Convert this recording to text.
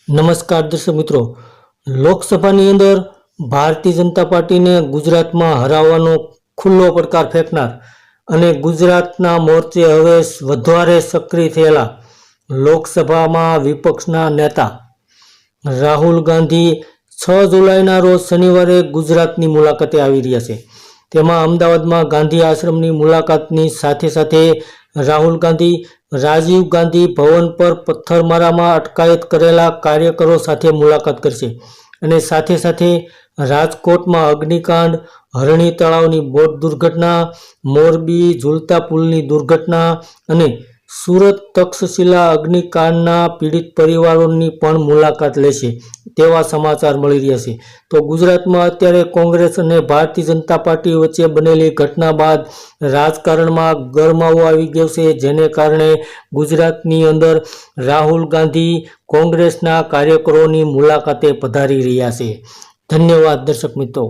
નમસ્કાર દર્શક મિત્રો, લોકસભાની અંદર ભારતીય જનતા પાર્ટીને ગુજરાતમાં હરાવવાનો ખુલ્લો પડકાર ફેંકનાર અને ગુજરાતના મોરચે હવે વધારે સક્રિય થયેલા લોકસભામાં વિપક્ષના નેતા રાહુલ ગાંધી 6 જુલાઈના રોજ શનિવારે ગુજરાતની મુલાકાતે આવી રહ્યા છે। તેમાં અમદાવાદમાં ગાંધી આશ્રમની મુલાકાતની સાથે સાથે રાહુલ ગાંધી રાજીવ ગાંધી ભવન પર પથ્થરમારામાં અટકાયત કરેલા કાર્યકરો સાથે મુલાકાત કરશે અને સાથે સાથે રાજકોટમાં અગ્નિકાંડ, હરણી તળાવની બોટ દુર્ઘટના, મોરબી ઝૂલતા પુલની દુર્ઘટના અને સુરત તક્ષશિલા અગ્નિકાંડના પીડિત પરિવારોની પણ મુલાકાત લેશે તેવા સમાચાર મળી રહ્યા છે। તો ગુજરાતમાં અત્યારે કોંગ્રેસ અને ભારતીય જનતા પાર્ટી વચ્ચે બનેલી ઘટના બાદ રાજકારણમાં ગરમાવો આવી ગયો છે, જેને કારણે ગુજરાતની અંદર રાહુલ ગાંધી કોંગ્રેસના કાર્યકરોની મુલાકાતે પધારી રહ્યા છે। ધન્યવાદ દર્શક મિત્રો।